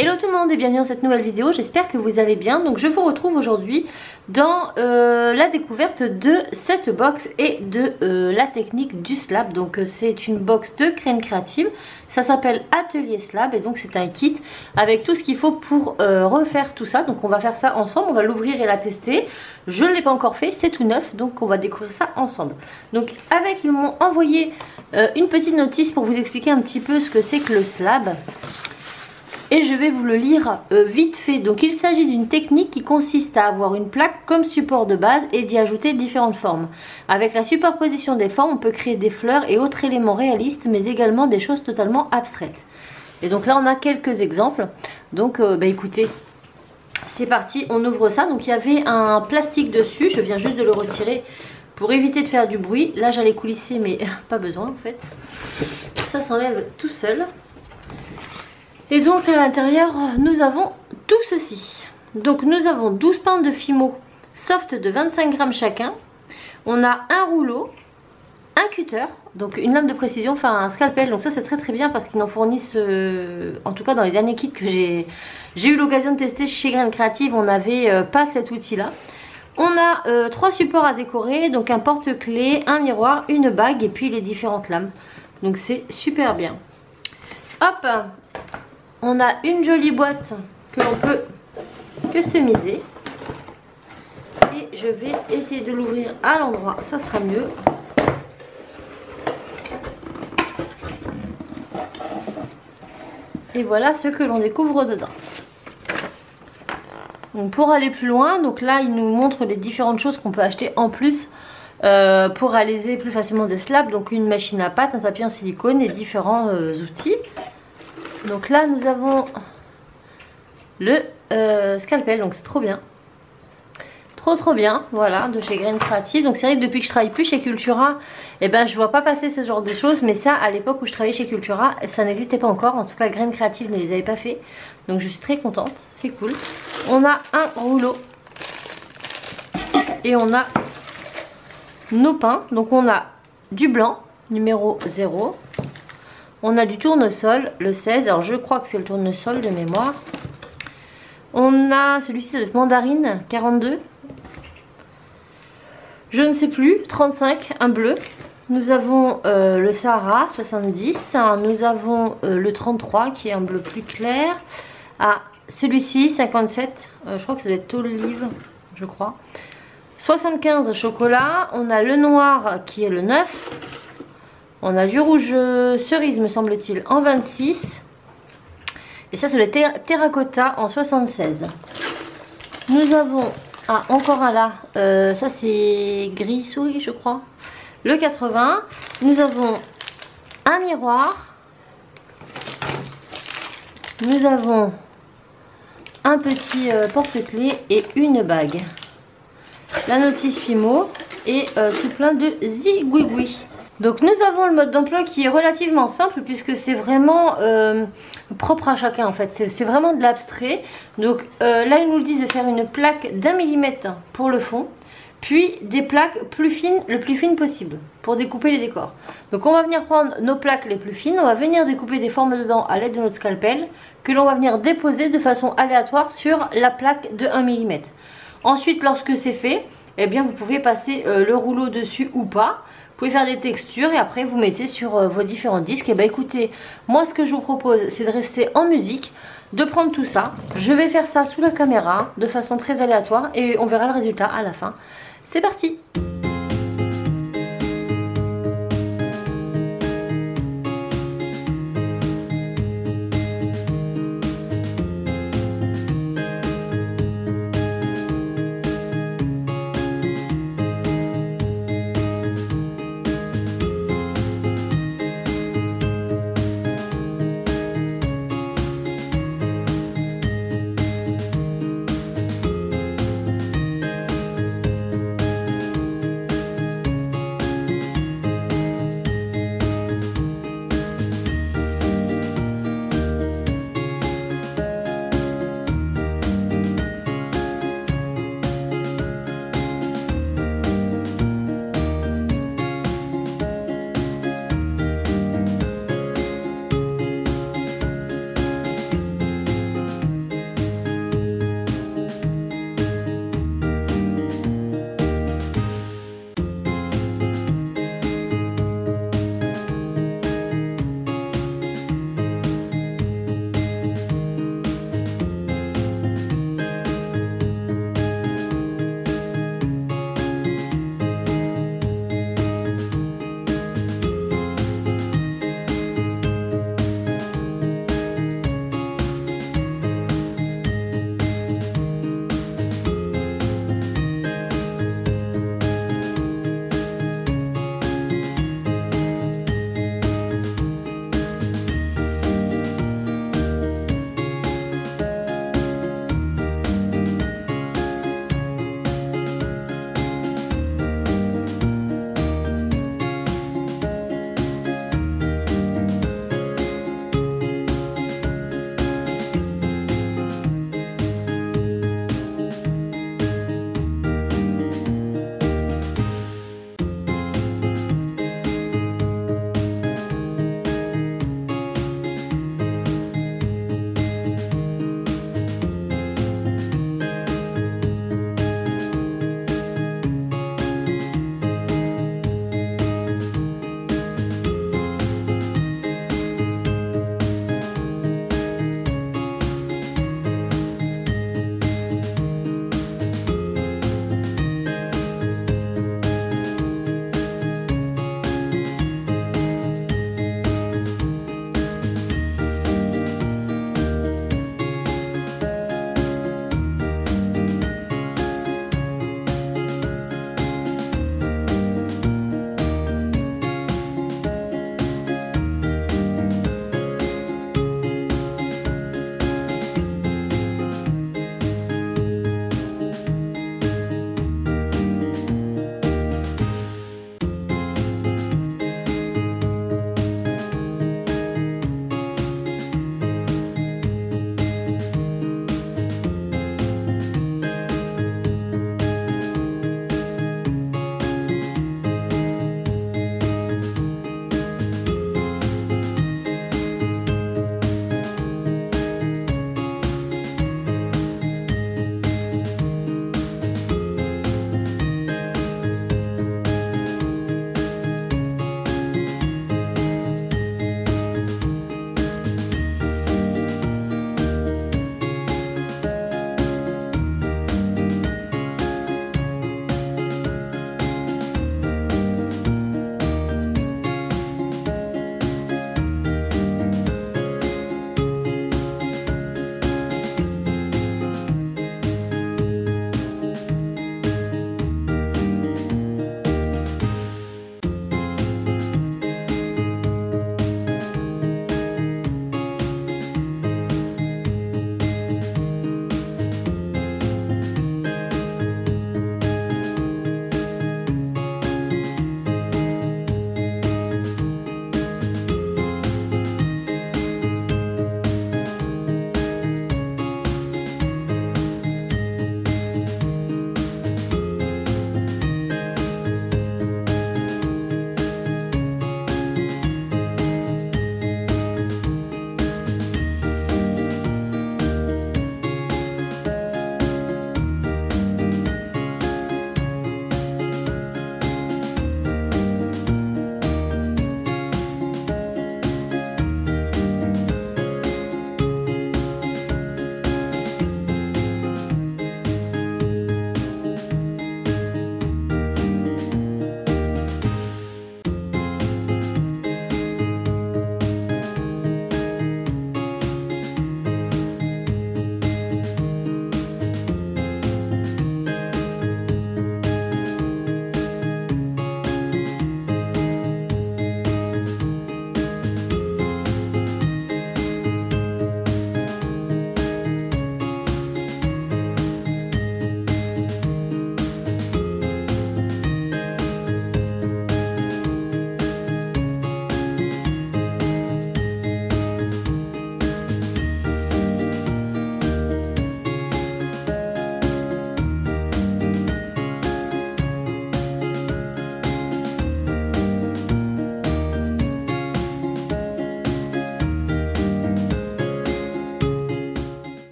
Hello tout le monde et bienvenue dans cette nouvelle vidéo, j'espère que vous allez bien. Donc je vous retrouve aujourd'hui dans la découverte de cette box et de la technique du slab. Donc c'est une box de Graines Créatives, ça s'appelle Atelier Slab et donc c'est un kit avec tout ce qu'il faut pour refaire tout ça. Donc on va faire ça ensemble, on va l'ouvrir et la tester. Je ne l'ai pas encore fait, c'est tout neuf, donc on va découvrir ça ensemble. Donc avec, ils m'ont envoyé une petite notice pour vous expliquer un petit peu ce que c'est que le slab. Et je vais vous le lire vite fait. Donc il s'agit d'une technique qui consiste à avoir une plaque comme support de base et d'y ajouter différentes formes. Avec la superposition des formes, on peut créer des fleurs et autres éléments réalistes, mais également des choses totalement abstraites. Et donc là on a quelques exemples. Donc écoutez, c'est parti, on ouvre ça. Donc il y avait un plastique dessus, je viens juste de le retirer pour éviter de faire du bruit. Là j'allais coulisser mais pas besoin en fait. Ça s'enlève tout seul. Et donc à l'intérieur nous avons tout ceci. Donc nous avons 12 pinces de Fimo soft de 25 grammes chacun. On a un rouleau, un cutter, donc une lame de précision, enfin un scalpel. Donc ça c'est très bien parce qu'ils en fournissent, en tout cas dans les derniers kits que j'ai eu l'occasion de tester chez Graines Créatives, on n'avait pas cet outil là. On a 3 supports à décorer, donc un porte-clés, un miroir, une bague et puis les différentes lames. Donc c'est super bien. Hop, on a une jolie boîte que l'on peut customiser. Et je vais essayer de l'ouvrir à l'endroit, ça sera mieux. Et voilà ce que l'on découvre dedans. Donc pour aller plus loin, donc là il nous montre les différentes choses qu'on peut acheter en plus pour réaliser plus facilement des slabs. Donc une machine à pâte, un tapis en silicone et différents outils. Donc là nous avons le scalpel, donc c'est trop bien. Trop bien, voilà, de chez Graines Créatives. Donc c'est vrai que depuis que je travaille plus chez Cultura, je vois pas passer ce genre de choses. Mais ça, à l'époque où je travaillais chez Cultura, ça n'existait pas encore. En tout cas, Graines Créatives ne les avait pas fait. Donc je suis très contente, c'est cool. On a un rouleau. Et on a nos pins. Donc on a du blanc, numéro 0. On a du tournesol, le 16. Alors je crois que c'est le tournesol de mémoire. On a celui-ci, ça doit être mandarine, 42. Je ne sais plus, 35, un bleu. Nous avons le Sahara, 70. Nous avons le 33 qui est un bleu plus clair. Ah, celui-ci, 57. Je crois que ça doit être olive, je crois. 75 chocolat. On a le noir qui est le 9. On a du rouge cerise, me semble-t-il, en 26. Et ça, c'est le terracotta en 76. Nous avons... Ah, encore un là. Ça, c'est gris souris, je crois. Le 80. Nous avons un miroir. Nous avons un petit porte-clés et une bague. La notice Fimo et tout plein de zigouigouis. Donc nous avons le mode d'emploi qui est relativement simple puisque c'est vraiment propre à chacun en fait. C'est vraiment de l'abstrait. Donc là ils nous le disent de faire une plaque d'1 mm pour le fond. Puis des plaques plus fines, le plus fines possible pour découper les décors. Donc on va venir prendre nos plaques les plus fines. On va venir découper des formes dedans à l'aide de notre scalpel. Que l'on va venir déposer de façon aléatoire sur la plaque de 1 mm. Ensuite lorsque c'est fait, vous pouvez passer le rouleau dessus ou pas. Vous pouvez faire des textures et après vous mettez sur vos différents disques. Et écoutez, moi ce que je vous propose c'est de rester en musique, de prendre tout ça. Je vais faire ça sous la caméra de façon très aléatoire et on verra le résultat à la fin. C'est parti!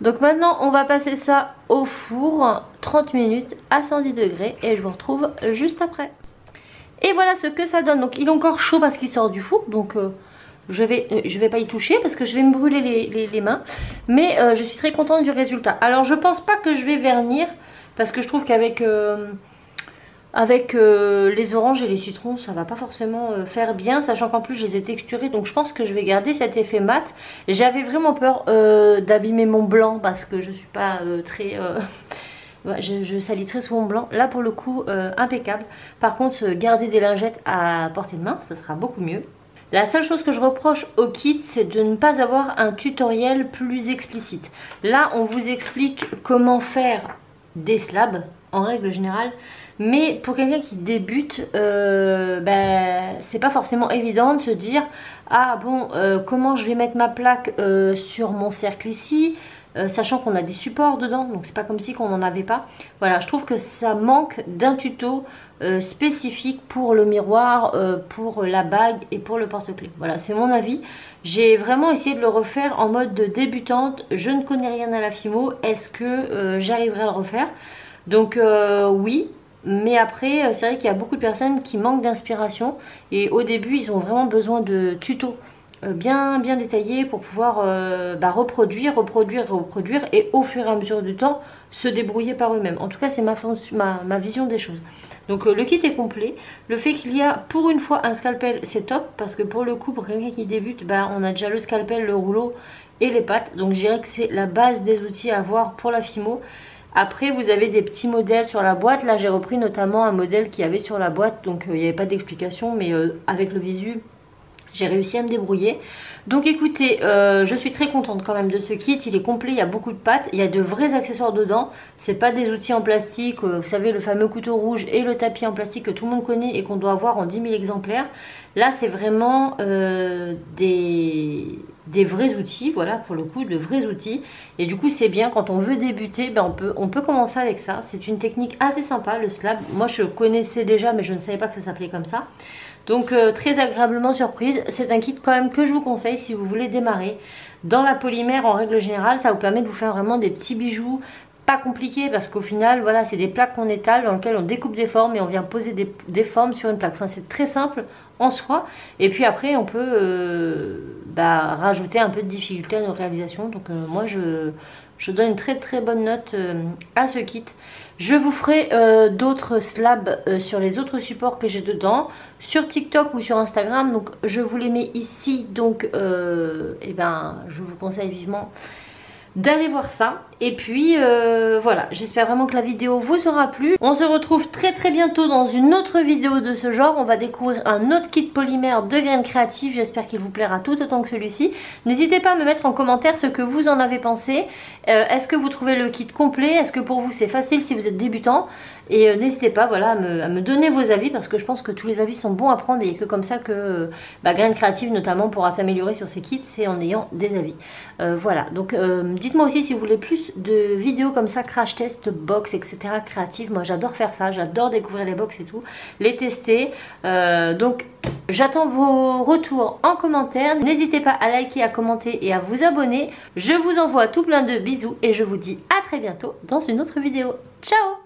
Donc maintenant on va passer ça au four 30 minutes à 110 degrés et je vous retrouve juste après. Et voilà ce que ça donne. Donc il est encore chaud parce qu'il sort du four, donc je vais pas y toucher parce que je vais me brûler les mains. Mais je suis très contente du résultat. Alors je pense pas que je vais vernir parce que je trouve qu'avec les oranges et les citrons, ça va pas forcément faire bien, sachant qu'en plus je les ai texturés, donc je pense que je vais garder cet effet mat. J'avais vraiment peur d'abîmer mon blanc parce que je suis pas très... je salis très souvent blanc. Là pour le coup impeccable. Par contre garder des lingettes à portée de main, ça sera beaucoup mieux. La seule chose que je reproche au kit, c'est de ne pas avoir un tutoriel plus explicite. Là on vous explique comment faire des slabs en règle générale, mais pour quelqu'un qui débute, c'est pas forcément évident de se dire ah bon, comment je vais mettre ma plaque sur mon cercle ici, sachant qu'on a des supports dedans, donc c'est pas comme si qu'on n'en avait pas. Voilà, je trouve que ça manque d'un tuto spécifique pour le miroir, pour la bague et pour le porte-clés. Voilà, c'est mon avis. J'ai vraiment essayé de le refaire en mode de débutante. Je ne connais rien à la Fimo. Est-ce que j'arriverai à le refaire? Donc oui, mais après c'est vrai qu'il y a beaucoup de personnes qui manquent d'inspiration et au début ils ont vraiment besoin de tutos bien détaillés pour pouvoir reproduire et au fur et à mesure du temps se débrouiller par eux-mêmes. En tout cas c'est ma vision des choses. Donc le kit est complet. Le fait qu'il y a pour une fois un scalpel, c'est top parce que pour le coup pour quelqu'un qui débute, on a déjà le scalpel, le rouleau et les pattes. Donc je dirais que c'est la base des outils à avoir pour la Fimo. Après vous avez des petits modèles sur la boîte. Là j'ai repris notamment un modèle qu'il y avait sur la boîte, donc il n'y avait pas d'explication, mais avec le visu j'ai réussi à me débrouiller. Donc écoutez, je suis très contente quand même de ce kit. Il est complet, il y a beaucoup de pattes, il y a de vrais accessoires dedans. C'est pas des outils en plastique, vous savez le fameux couteau rouge et le tapis en plastique que tout le monde connaît et qu'on doit avoir en 10 000 exemplaires. Là c'est vraiment des vrais outils, voilà, pour le coup de vrais outils. Et du coup c'est bien quand on veut débuter, on peut commencer avec ça. C'est une technique assez sympa, le slab. Moi je connaissais déjà mais je ne savais pas que ça s'appelait comme ça. Donc très agréablement surprise. C'est un kit quand même que je vous conseille si vous voulez démarrer. Dans la polymère en règle générale, ça vous permet de vous faire vraiment des petits bijoux pas compliqués parce qu'au final voilà c'est des plaques qu'on étale dans lesquelles on découpe des formes et on vient poser des formes sur une plaque. Enfin c'est très simple en soi et puis après on peut rajouter un peu de difficulté à nos réalisations. Donc moi je donne une très bonne note à ce kit. Je vous ferai d'autres slabs sur les autres supports que j'ai dedans, sur TikTok ou sur Instagram. Donc je vous les mets ici. Donc je vous conseille vivement d'aller voir ça. Et puis voilà, j'espère vraiment que la vidéo vous aura plu. On se retrouve très bientôt dans une autre vidéo de ce genre. On va découvrir un autre kit polymère de graines créatives. J'espère qu'il vous plaira tout autant que celui-ci. N'hésitez pas à me mettre en commentaire ce que vous en avez pensé. Est-ce que vous trouvez le kit complet? Est-ce que pour vous c'est facile si vous êtes débutant? Et n'hésitez pas voilà, à me donner vos avis parce que je pense que tous les avis sont bons à prendre et il n'y a que comme ça que Graines Créatives notamment pourra s'améliorer sur ses kits, c'est en ayant des avis. Voilà, donc dites-moi aussi si vous voulez plus de vidéos comme ça, crash test, box, etc. créatives. Moi j'adore faire ça, j'adore découvrir les box et tout, les tester. Donc j'attends vos retours en commentaire. N'hésitez pas à liker, à commenter et à vous abonner. Je vous envoie tout plein de bisous et je vous dis à très bientôt dans une autre vidéo. Ciao!